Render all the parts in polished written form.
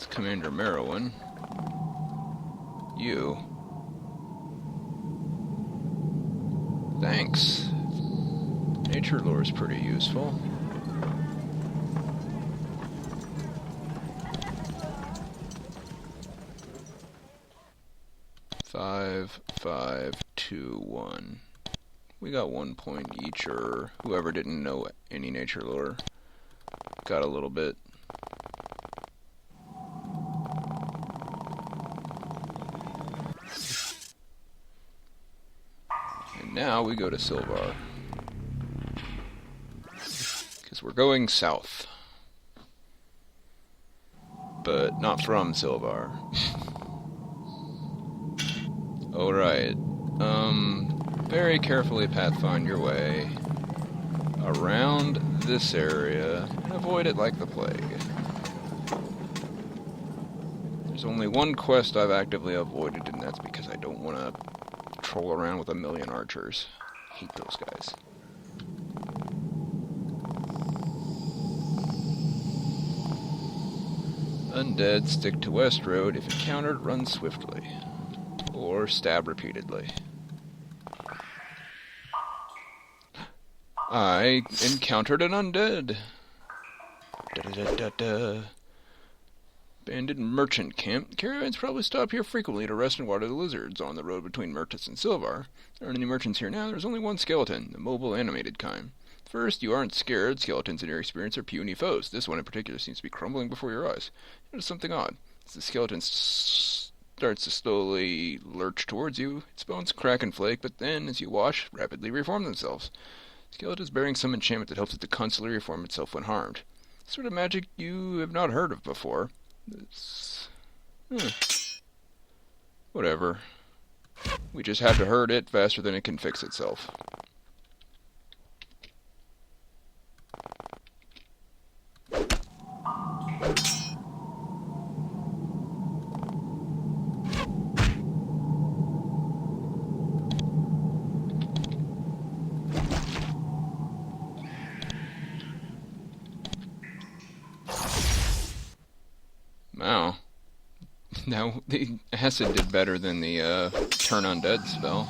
Commander Merowin. You. Thanks. Nature lore is pretty useful. Five, 2, 1. We got 1 point each, or whoever didn't know any nature lore got a little bit. And now we go to Silvar. Because we're going south. But not from Silvar. Alright. Very carefully pathfind your way around this area and avoid it like the plague. There's only one quest I've actively avoided, and that's because I don't want to troll around with 1,000,000 archers. Hate those guys. Undead, stick to West Road. If encountered, run swiftly. Or stab repeatedly. I encountered an undead. Da-da-da-da-da. Abandoned merchant camp. Caravans probably stop here frequently to rest and water the lizards on the road between Mertis and Silvar. There aren't any merchants here now. There's only one skeleton, the mobile animated kind. First, you aren't scared. Skeletons in your experience are puny foes. This one in particular seems to be crumbling before your eyes. Notice something odd. As the skeleton starts to slowly lurch towards you, its bones crack and flake, but then, as you watch, rapidly reform themselves. The skeleton is bearing some enchantment that helps it to constantly reform itself when harmed. Sort of magic you have not heard of before. Whatever. We just have to hurt it faster than it can fix itself. Wow. Now, the acid did better than the turn undead spell.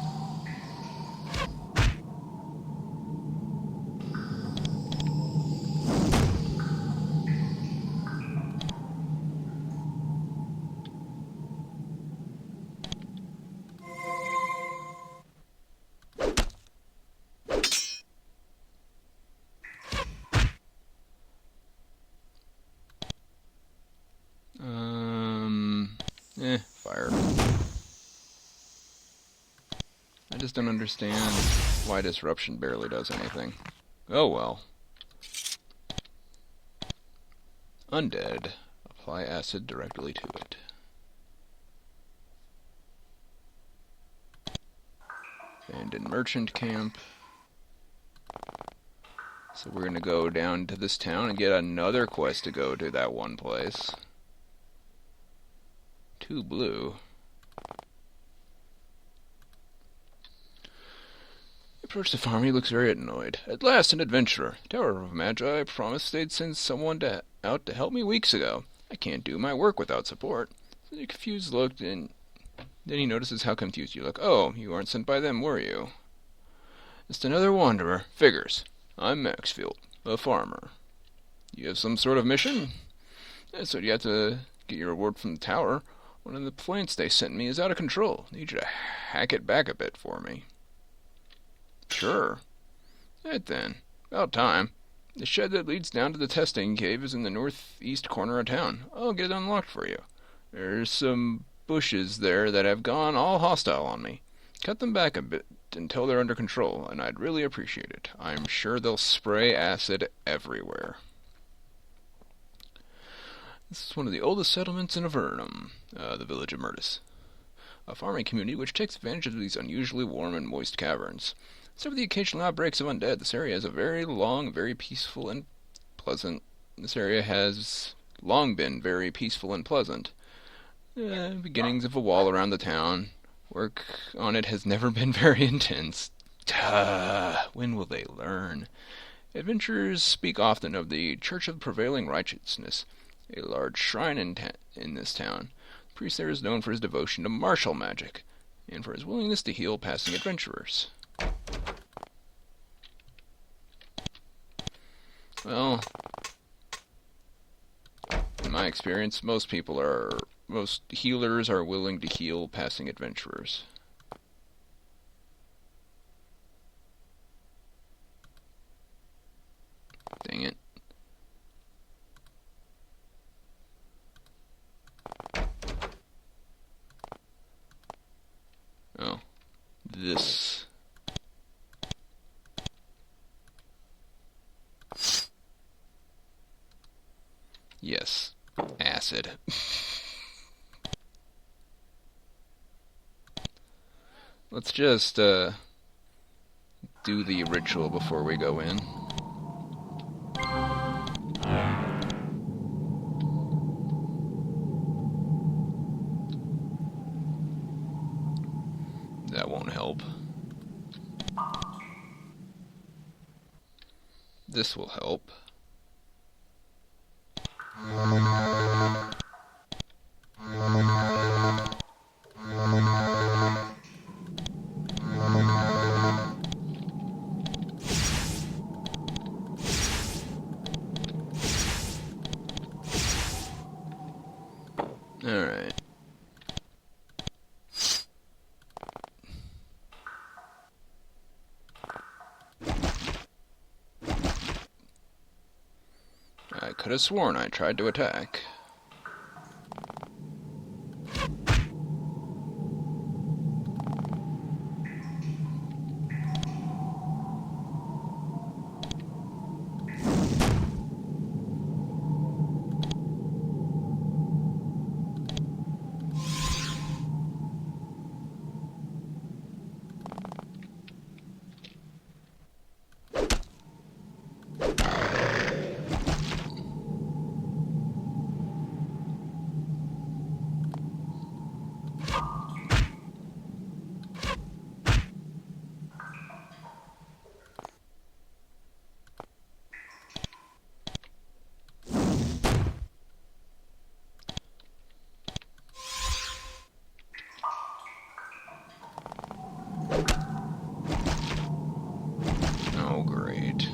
Fire. I just don't understand why disruption barely does anything. Oh well. Undead. Apply acid directly to it. Abandoned merchant camp. So we're gonna go down to this town and get another quest to go to that one place. 2 blue. He approached the farm. He looks very annoyed. At last, an adventurer. The Tower of Magi promised they'd send someone out to help me weeks ago. I can't do my work without support. So the confused looked, and then he notices how confused you look. Oh, you weren't sent by them, were you? Just another wanderer. Figures. I'm Maxfield, a farmer. You have some sort of mission? So you have to get your reward from the tower. One of the plants they sent me is out of control. Need you to hack it back a bit for me. Sure. Right then. About time. The shed that leads down to the testing cave is in the northeast corner of town. I'll get it unlocked for you. There's some bushes there that have gone all hostile on me. Cut them back a bit until they're under control, and I'd really appreciate it. I'm sure they'll spray acid everywhere. This is one of the oldest settlements in Avernum, the village of Mertis. A farming community which takes advantage of these unusually warm and moist caverns. Except for the occasional outbreaks of undead, this area is a very long, very peaceful and pleasant. This area has long been very peaceful and pleasant. Beginnings of a wall around the town. Work on it has never been very intense. When will they learn? Adventurers speak often of the Church of Prevailing Righteousness. a large shrine in this town. The priest there is known for his devotion to martial magic, and for his willingness to heal passing adventurers. Well, in my experience, most healers are willing to heal passing adventurers. Dang it. Oh, this. Yes, acid. Let's just do the ritual before we go in. That won't help. This will help. Alright. I could have sworn I tried to attack. Oh, great.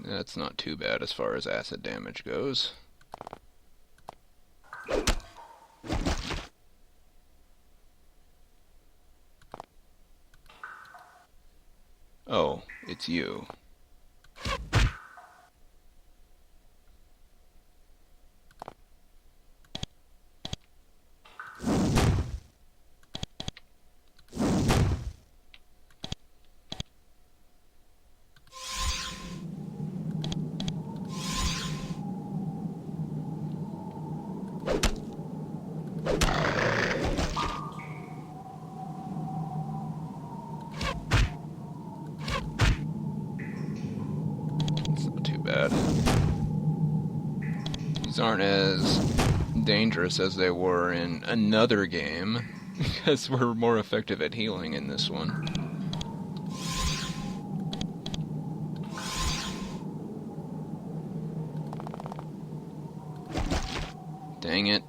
That's not too bad as far as acid damage goes. Oh, it's you. Bad. These aren't as dangerous as they were in another game, because we're more effective at healing in this one. Dang it.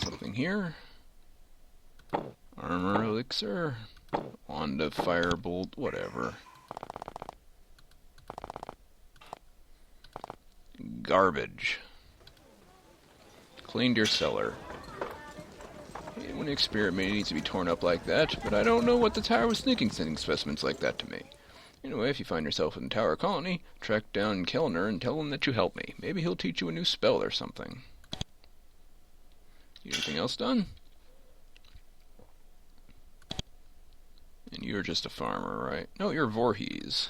Something here. Armor elixir. Wand of firebolt, whatever. Garbage. Cleaned your cellar. When an experiment needs to be torn up like that, but I don't know what the tower was thinking sending specimens like that to me. Anyway, if you find yourself in the tower colony, track down Kellner and tell him that you helped me. Maybe he'll teach you a new spell or something. Anything else done? And you're just a farmer, right? No, you're Voorhees.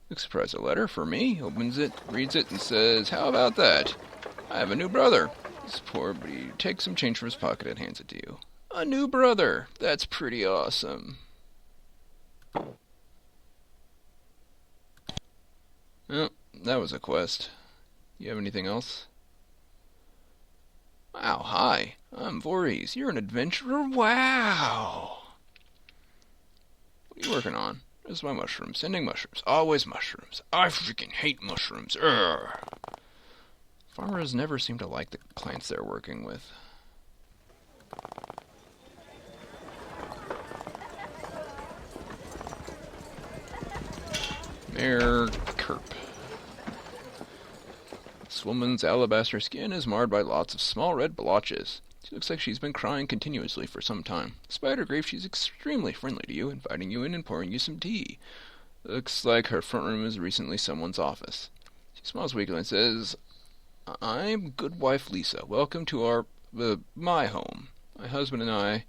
Looks surprised. A letter for me? Opens it, reads it, and says, "How about that? I have a new brother. He's poor, but he takes some change from his pocket and hands it to you." A new brother! That's pretty awesome. Oh, that was a quest. You have anything else? Wow, hi. I'm Voorhees. You're an adventurer? Wow! What are you working on? Just my mushrooms. Sending mushrooms. Always mushrooms. I freaking hate mushrooms. Urgh. Farmers never seem to like the plants they're working with. Mayor Kerp. This woman's alabaster skin is marred by lots of small red blotches. She looks like she's been crying continuously for some time. Despite her grief, she's extremely friendly to you, inviting you in and pouring you some tea. Looks like her front room is recently someone's office. She smiles weakly and says, "I'm good wife Lisa. Welcome to my home. My husband and I,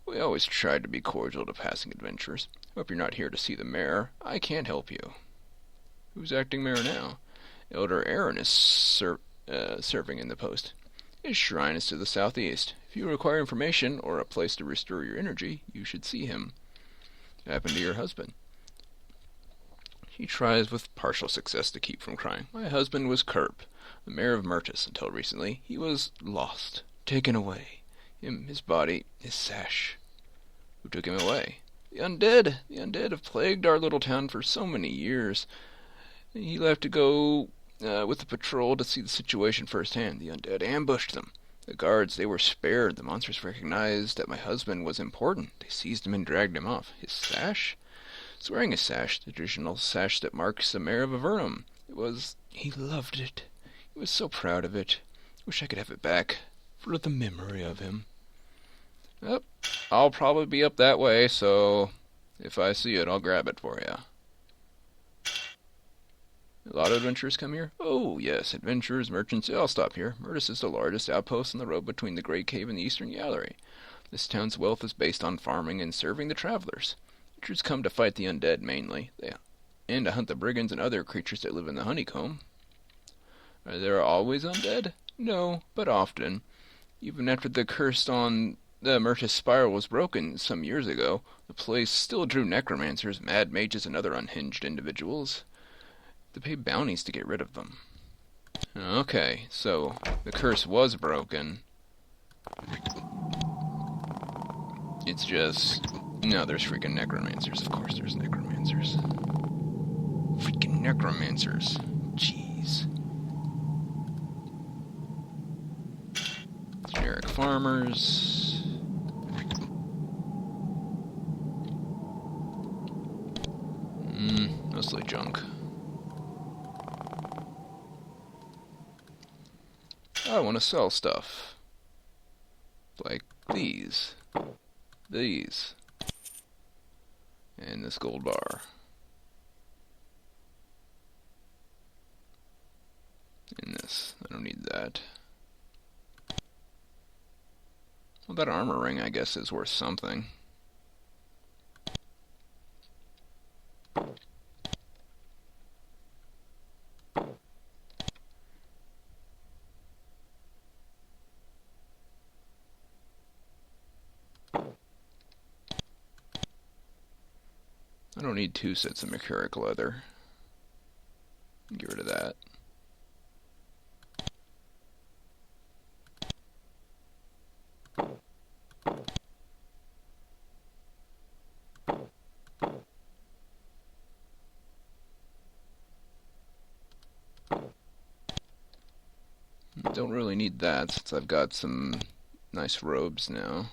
we always tried to be cordial to passing adventurers. Hope you're not here to see the mayor. I can't help you." Who's acting mayor now? Elder Aaron is serving in the post. His shrine is to the southeast. If you require information or a place to restore your energy, you should see him. What happened to your husband? He tries with partial success to keep from crying. My husband was Kerp, the mayor of Mertis until recently. He was lost, taken away. His body, his sash. Who took him away? The undead. The undead have plagued our little town for so many years. He left to go with the patrol to see the situation firsthand. The undead ambushed them. The guards, they were spared. The monsters recognized that my husband was important. They seized him and dragged him off. His sash? He's wearing a sash, the traditional sash that marks the mayor of Avernum. He loved it. He was so proud of it. Wish I could have it back, for the memory of him. Yep, I'll probably be up that way, so if I see it, I'll grab it for you. A lot of adventurers come here? Oh, yes, adventurers, merchants, they all stop here. Mertis is the largest outpost on the road between the Great Cave and the Eastern Gallery. This town's wealth is based on farming and serving the travelers. Adventurers come to fight the undead, mainly, and to hunt the brigands and other creatures that live in the honeycomb. Are there always undead? No, but often. Even after the curse on the Mertis spiral was broken some years ago, the place still drew necromancers, mad mages, and other unhinged individuals. To pay bounties to get rid of them. Okay, so the curse was broken. It's just... No, there's freaking necromancers. Of course there's necromancers. Freaking necromancers. Jeez. Generic farmers. Mostly junk. I want to sell stuff. Like these. These. And this gold bar. And this. I don't need that. Well, that armor ring, I guess, is worth something. I don't need 2 sets of mercuric leather. Get rid of that. Don't really need that since I've got some nice robes now.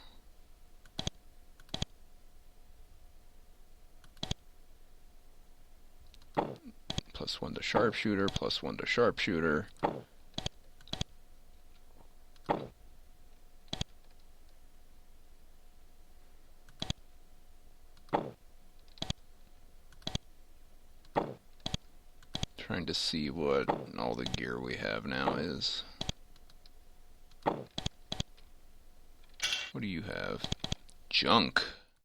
+1 to sharpshooter, +1 to sharpshooter. Trying to see what all the gear we have now is. What do you have? Junk.